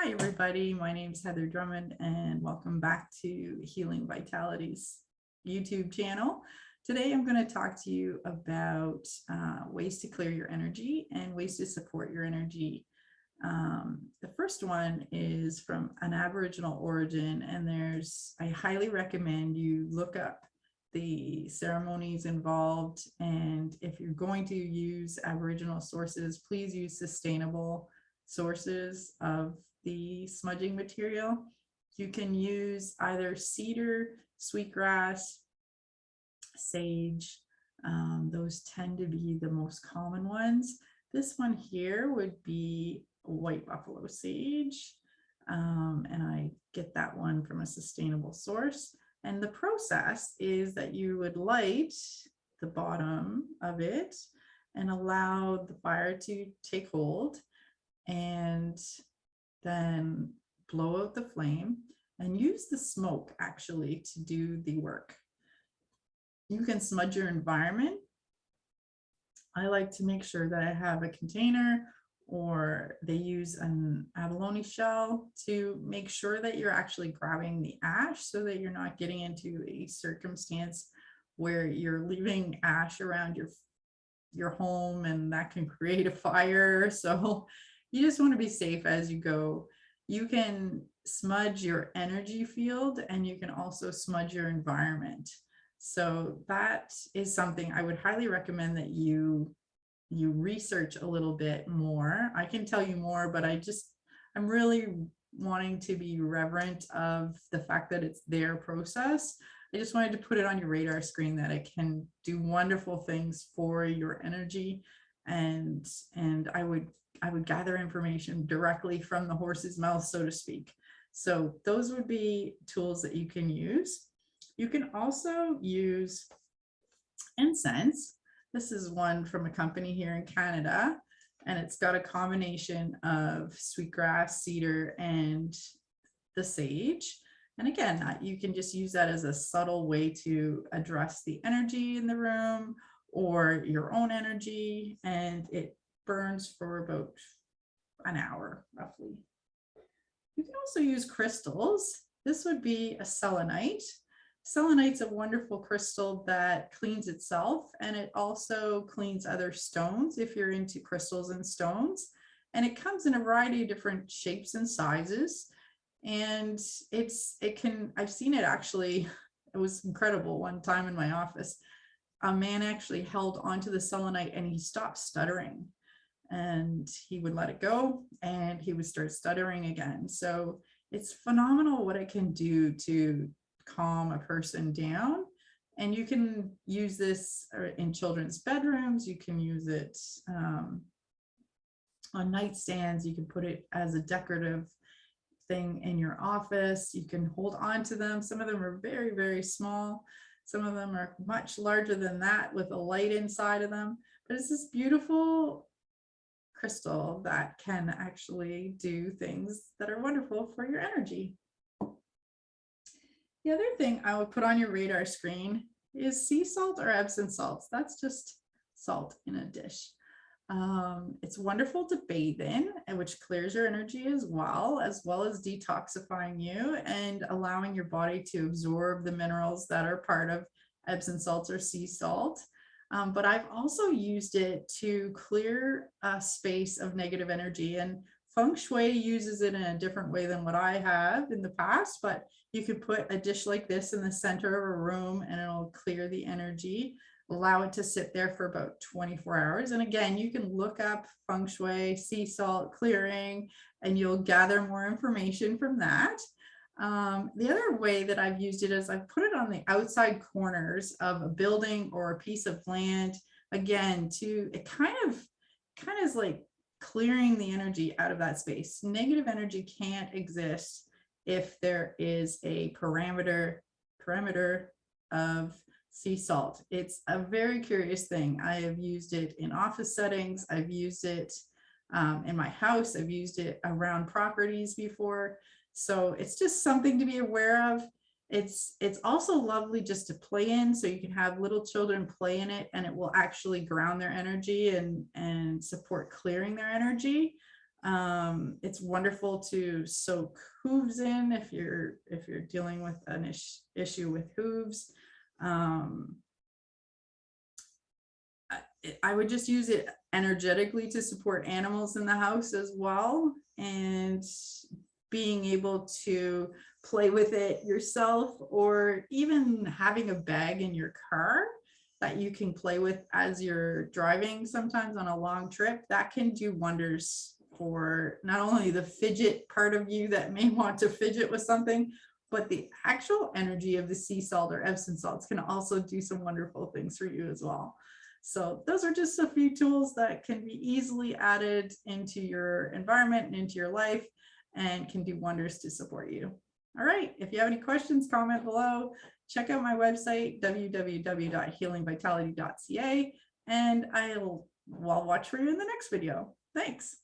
Hi, everybody. My name is Heather Drummond, and welcome back to Healing Vitality's YouTube channel. Today, I'm going to talk to you about ways to clear your energy and ways to support your energy. The first one is from an Aboriginal origin, and I highly recommend you look up the ceremonies involved. And if you're going to use Aboriginal sources, please use sustainable sources of the smudging material. You can use either cedar, sweetgrass, sage. Those tend to be the most common ones. This one here would be white buffalo sage, and I get that one from a sustainable source. And the process is that you would light the bottom of it and allow the fire to take hold, and then blow out the flame and use the smoke actually to do the work. You can smudge your environment. I like to make sure that I have a container, or they use an abalone shell to make sure that you're actually grabbing the ash so that you're not getting into a circumstance where you're leaving ash around your home, and that can create a fire. So you just want to be safe as you go. You can smudge your energy field, and you can also smudge your environment. So that is something I would highly recommend that you research a little bit more. I can tell you more, but I'm really wanting to be reverent of the fact that it's their process. I just wanted to put it on your radar screen that it can do wonderful things for your energy. And I would gather information directly from the horse's mouth, so to speak. So those would be tools that you can use. You can also use incense. This is one from a company here in Canada, and it's got a combination of sweetgrass, cedar, and the sage. And again, you can just use that as a subtle way to address the energy in the room or your own energy, and it burns for about an hour roughly. You can also use crystals. This would be a selenite. Selenite's a wonderful crystal that cleans itself, and it also cleans other stones if you're into crystals and stones. And it comes in a variety of different shapes and sizes. And I've seen it actually, it was incredible. One time in my office, a man actually held onto the selenite and he stopped stuttering, and he would let it go and he would start stuttering again. So it's phenomenal what it can do to calm a person down. And you can use this in children's bedrooms. You can use it on nightstands. You can put it as a decorative thing in your office. You can hold on to them. Some of them are very, very small. Some of them are much larger than that with a light inside of them. But it's this beautiful crystal that can actually do things that are wonderful for your energy. The other thing I would put on your radar screen is sea salt or Epsom salts. That's just salt in a dish. It's wonderful to bathe in, which clears your energy as well as detoxifying you and allowing your body to absorb the minerals that are part of Epsom salts or sea salt. But I've also used it to clear a space of negative energy, and Feng Shui uses it in a different way than what I have in the past, but you could put a dish like this in the center of a room and it'll clear the energy, allow it to sit there for about 24 hours. And again, you can look up Feng Shui, sea salt clearing, and you'll gather more information from that. The other way that I've used it is I've put it on the outside corners of a building or a piece of land. Again, it kind of is like clearing the energy out of that space. Negative energy can't exist if there is a perimeter of sea salt. It's a very curious thing. I have used it in office settings. I've used it in my house. I've used it around properties before. So it's just something to be aware of. It's also lovely just to play in, so you can have little children play in it, and it will actually ground their energy and support clearing their energy. It's wonderful to soak hooves in if you're dealing with an issue with hooves. I would just use it energetically to support animals in the house as well, and being able to play with it yourself, or even having a bag in your car that you can play with as you're driving sometimes on a long trip, that can do wonders for not only the fidget part of you that may want to fidget with something, but the actual energy of the sea salt or Epsom salts can also do some wonderful things for you as well. So those are just a few tools that can be easily added into your environment and into your life, and can do wonders to support you. All right, if you have any questions, comment below. Check out my website, www.healingvitality.ca, and I'll watch for you in the next video. Thanks.